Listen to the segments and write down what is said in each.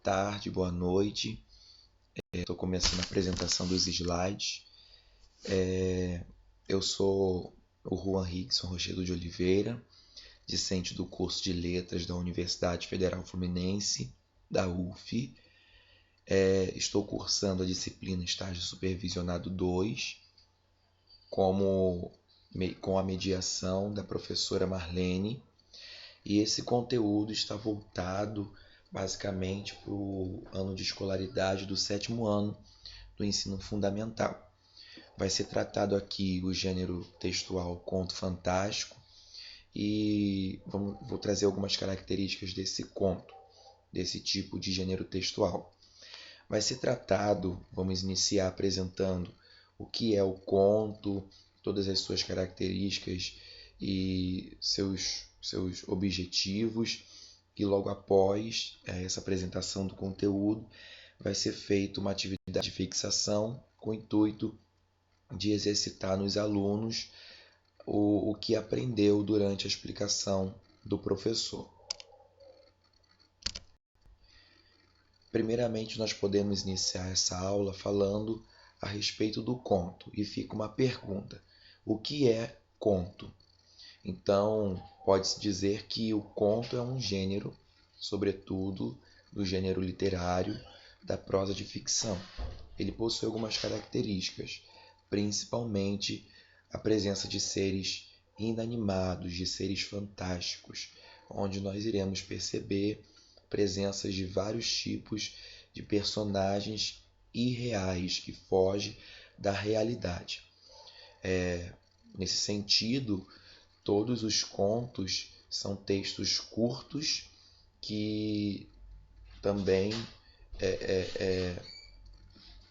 tarde, boa noite. Estou começando a apresentação dos slides. Eu sou o Juan Rickson Rochedo de Oliveira, discente do curso de Letras da Universidade Federal Fluminense, da UF. Estou cursando a disciplina Estágio Supervisionado 2, com a mediação da professora Marlene, e esse conteúdo está voltado basicamente para o ano de escolaridade do 7º ano do ensino fundamental. Vai ser tratado aqui o gênero textual conto fantástico e vou trazer algumas características desse conto, desse tipo de gênero textual. Vai ser tratado, vamos iniciar apresentando o que é o conto, todas as suas características e seus objetivos, e logo após essa apresentação do conteúdo vai ser feita uma atividade de fixação com o intuito de exercitar nos alunos o que aprendeu durante a explicação do professor. Primeiramente, nós podemos iniciar essa aula falando a respeito do conto, e fica uma pergunta: o que é conto? Então, pode-se dizer que o conto é um gênero, sobretudo do gênero literário, da prosa de ficção. Ele possui algumas características, principalmente a presença de seres inanimados, de seres fantásticos, onde nós iremos perceber presenças de vários tipos de personagens irreais que fogem da realidade. Nesse sentido, todos os contos são textos curtos que também,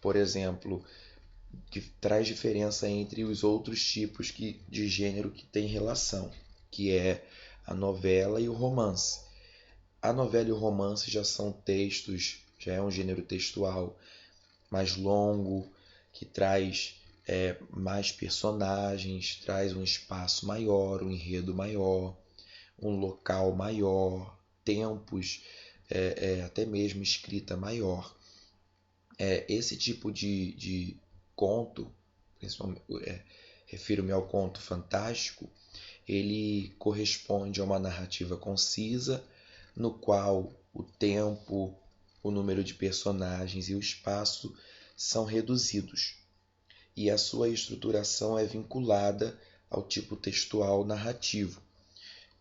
por exemplo, que traz diferença entre os outros tipos de gênero que tem relação, que é a novela e o romance. A novela e o romance já são textos, já é um gênero textual mais longo, que traz mais personagens, traz um espaço maior, um enredo maior, um local maior, tempos, até mesmo escrita maior. Esse tipo de conto, principalmente, refiro-me ao conto fantástico, ele corresponde a uma narrativa concisa, no qual o tempo, o número de personagens e o espaço são reduzidos, e a sua estruturação é vinculada ao tipo textual narrativo.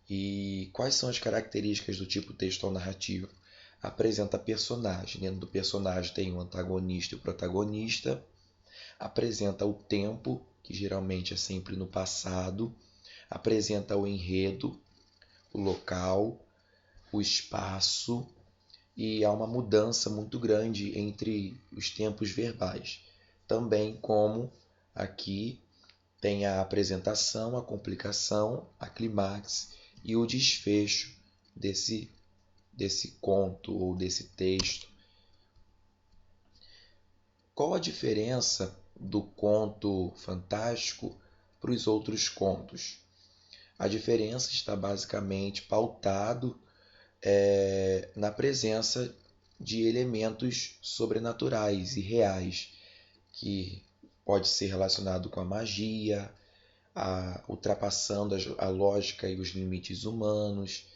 E quais são as características do tipo textual narrativo? Apresenta personagem. Dentro do personagem tem o antagonista e o protagonista. Apresenta o tempo, que geralmente é sempre no passado. Apresenta o enredo, o local, o espaço, e há uma mudança muito grande entre os tempos verbais. Também como aqui tem a apresentação, a complicação, a clímax e o desfecho desse conto ou desse texto. Qual a diferença do conto fantástico para os outros contos? A diferença está basicamente pautado na presença de elementos sobrenaturais e reais, que pode ser relacionado com a magia, ultrapassando a lógica e os limites humanos,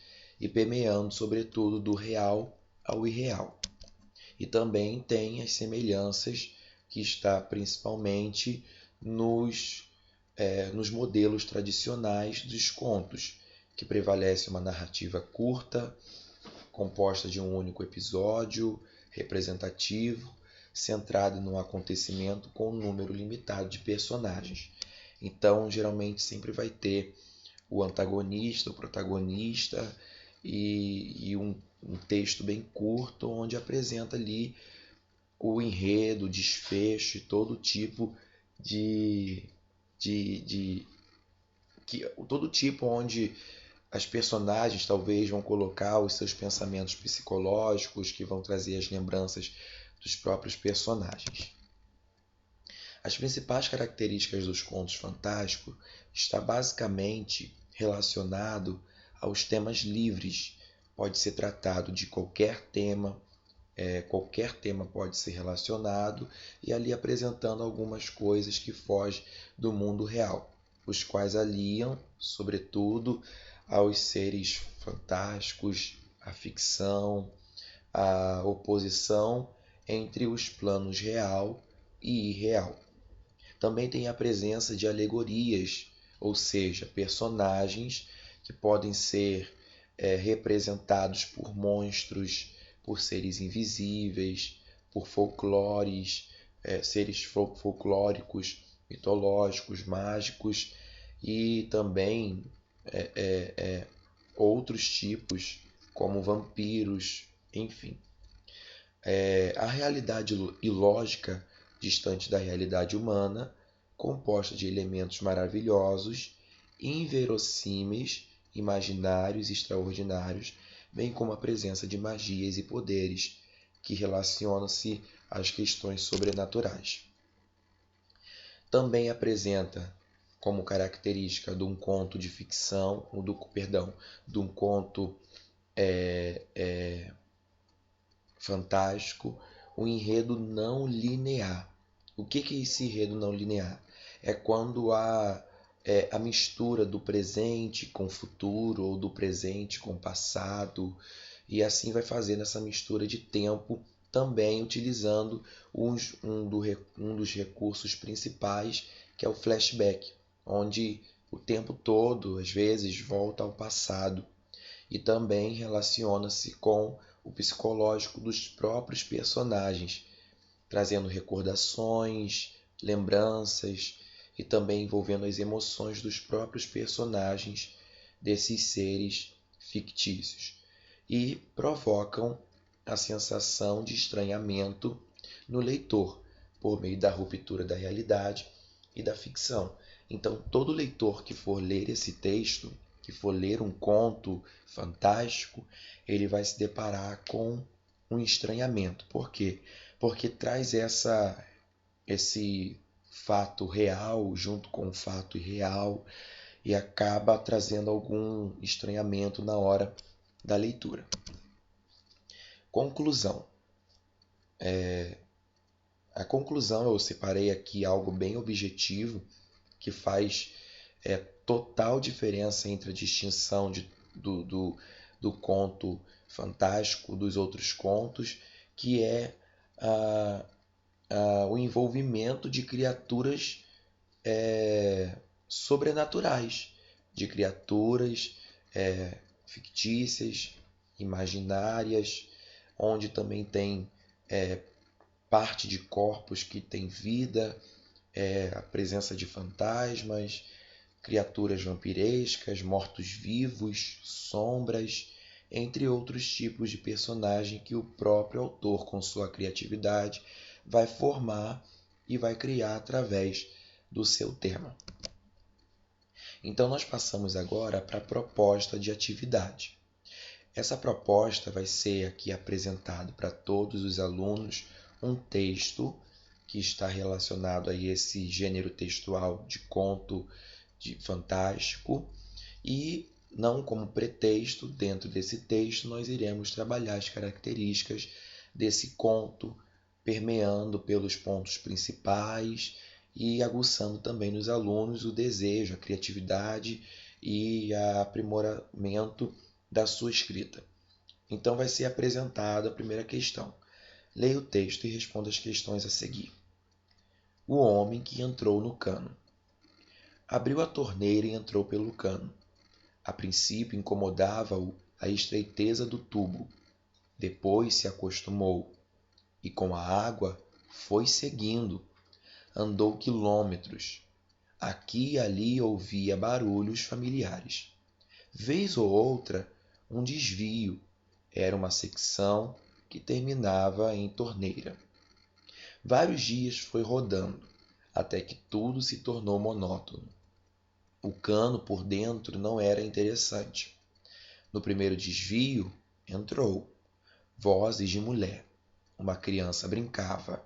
e permeando sobretudo do real ao irreal. E também tem as semelhanças que está principalmente nos modelos tradicionais dos contos, que prevalece uma narrativa curta, composta de um único episódio, representativo, centrado num acontecimento com um número limitado de personagens. Então, geralmente sempre vai ter o antagonista, o protagonista e um texto bem curto, onde apresenta ali o enredo, o desfecho, todo tipo todo tipo onde as personagens talvez vão colocar os seus pensamentos psicológicos, que vão trazer as lembranças dos próprios personagens. As principais características dos contos fantásticos está basicamente relacionado aos temas livres. Pode ser tratado de qualquer tema, qualquer tema pode ser relacionado, e ali apresentando algumas coisas que fogem do mundo real, os quais aliam, sobretudo, aos seres fantásticos, à ficção, à oposição entre os planos real e irreal. Também tem a presença de alegorias, ou seja, personagens que podem ser representados por monstros, por seres invisíveis, por folclores, seres folclóricos, mitológicos, mágicos e também outros tipos, como vampiros, enfim. A realidade ilógica, distante da realidade humana, composta de elementos maravilhosos, inverossímeis, imaginários e extraordinários, bem como a presença de magias e poderes que relacionam-se às questões sobrenaturais. Também apresenta como característica de um conto de ficção, de um conto fantástico, um enredo não linear. O que é esse enredo não linear? É quando há a mistura do presente com o futuro, ou do presente com o passado, e assim vai fazendo essa mistura de tempo, também utilizando um dos recursos principais, que é o flashback, onde o tempo todo, às vezes, volta ao passado, e também relaciona-se com o psicológico dos próprios personagens, trazendo recordações, lembranças e também envolvendo as emoções dos próprios personagens desses seres fictícios, e provocam a sensação de estranhamento no leitor por meio da ruptura da realidade e da ficção. Então, todo leitor que for ler esse texto, que for ler um conto fantástico, ele vai se deparar com um estranhamento. Por quê? Porque traz esse fato real junto com o fato irreal e acaba trazendo algum estranhamento na hora da leitura. Conclusão. A conclusão, eu separei aqui algo bem objetivo que faz total diferença entre a distinção do conto fantástico dos outros contos, que é o envolvimento de criaturas sobrenaturais, de criaturas fictícias, imaginárias, onde também tem parte de corpos que tem vida, a presença de fantasmas, criaturas vampirescas, mortos-vivos, sombras, entre outros tipos de personagem que o próprio autor, com sua criatividade, vai formar e vai criar através do seu tema. Então, nós passamos agora para a proposta de atividade. Essa proposta vai ser aqui apresentado para todos os alunos um texto que está relacionado a esse gênero textual de conto de fantástico, e não como pretexto, dentro desse texto nós iremos trabalhar as características desse conto, permeando pelos pontos principais e aguçando também nos alunos o desejo, a criatividade e o aprimoramento da sua escrita. Então vai ser apresentada a primeira questão. Leia o texto e responda as questões a seguir. O homem que entrou no cano. Abriu a torneira e entrou pelo cano. A princípio incomodava-o a estreiteza do tubo. Depois se acostumou e com a água foi seguindo. Andou quilômetros. Aqui e ali ouvia barulhos familiares. Vez ou outra, um desvio. Era uma secção que terminava em torneira. Vários dias foi rodando, até que tudo se tornou monótono. O cano por dentro não era interessante. No primeiro desvio, entrou. Vozes de mulher. Uma criança brincava.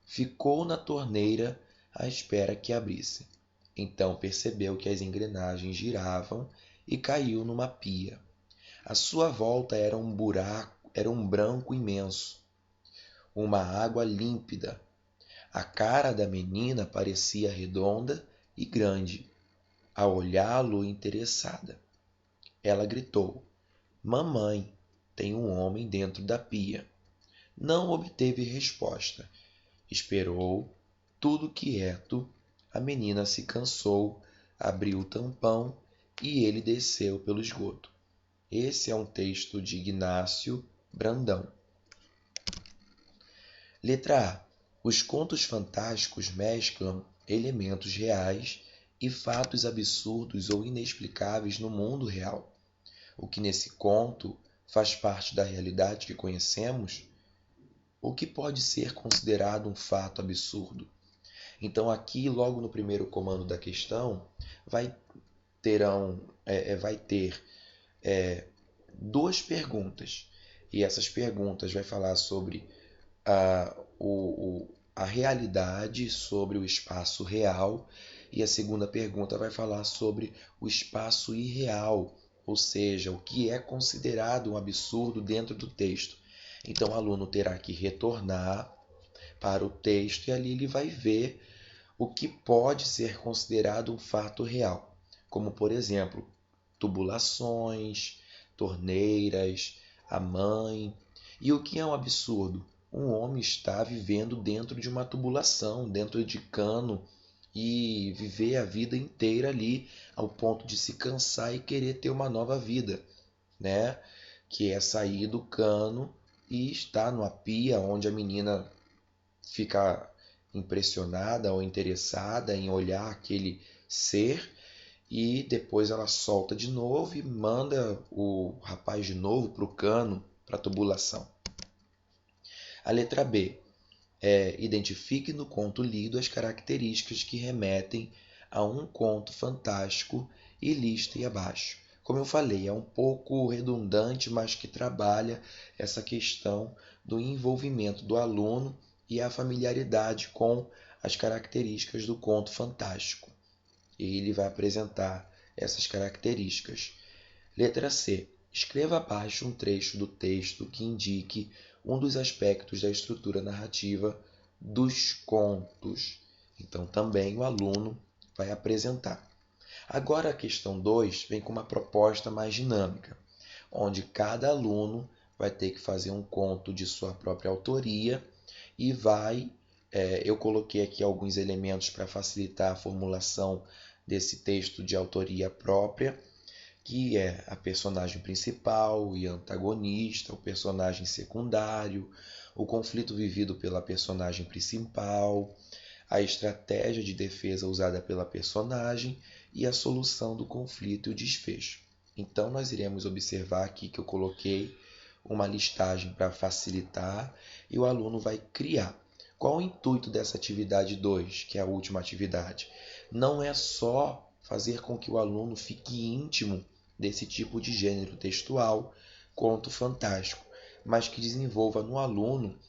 Ficou na torneira à espera que abrisse. Então percebeu que as engrenagens giravam e caiu numa pia. À sua volta era um buraco, era um branco imenso. uma água límpida. A cara da menina parecia redonda e grande. Ao olhá-lo interessada, ela gritou: Mamãe, tem um homem dentro da pia. Não obteve resposta. Esperou, tudo quieto. A menina se cansou, abriu o tampão e ele desceu pelo esgoto. Esse é um texto de Ignácio Brandão. Letra A. Os contos fantásticos mesclam elementos reais e fatos absurdos ou inexplicáveis no mundo real. O que nesse conto faz parte da realidade que conhecemos, o que pode ser considerado um fato absurdo. Então aqui, logo no primeiro comando da questão, vai ter duas perguntas. E essas perguntas vai falar sobre a realidade, sobre o espaço real, e a segunda pergunta vai falar sobre o espaço irreal, ou seja, o que é considerado um absurdo dentro do texto. Então o aluno terá que retornar para o texto e ali ele vai ver o que pode ser considerado um fato real, como por exemplo, tubulações, torneiras, a mãe. E o que é um absurdo? Um homem está vivendo dentro de uma tubulação, dentro de cano, e viver a vida inteira ali ao ponto de se cansar e querer ter uma nova vida, né? Que é sair do cano e estar numa pia onde a menina fica impressionada ou interessada em olhar aquele ser e depois ela solta de novo e manda o rapaz de novo para o cano, para a tubulação. A letra B é identifique no conto lido as características que remetem a um conto fantástico e liste abaixo. Como eu falei, é um pouco redundante, mas que trabalha essa questão do envolvimento do aluno e a familiaridade com as características do conto fantástico. E ele vai apresentar essas características. Letra C. Escreva abaixo um trecho do texto que indique um dos aspectos da estrutura narrativa dos contos. Então, também o aluno vai apresentar. Agora, a questão 2 vem com uma proposta mais dinâmica, onde cada aluno vai ter que fazer um conto de sua própria autoria e eu coloquei aqui alguns elementos para facilitar a formulação desse texto de autoria própria, que é a personagem principal e antagonista, o personagem secundário, o conflito vivido pela personagem principal, a estratégia de defesa usada pela personagem e a solução do conflito e o desfecho. Então, nós iremos observar aqui que eu coloquei uma listagem para facilitar e o aluno vai criar. Qual o intuito dessa atividade 2, que é a última atividade? Não é só fazer com que o aluno fique íntimo desse tipo de gênero textual, conto fantástico, mas que desenvolva no aluno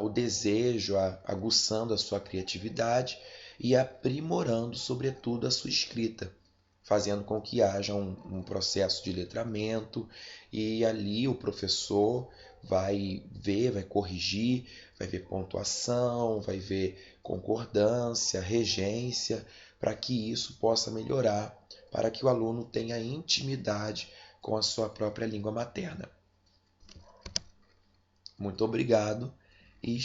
o desejo, aguçando a sua criatividade e aprimorando, sobretudo, a sua escrita, fazendo com que haja um processo de letramento e ali o professor vai ver, vai corrigir, vai ver pontuação, vai ver concordância, regência, para que isso possa melhorar, para que o aluno tenha intimidade com a sua própria língua materna. Muito obrigado e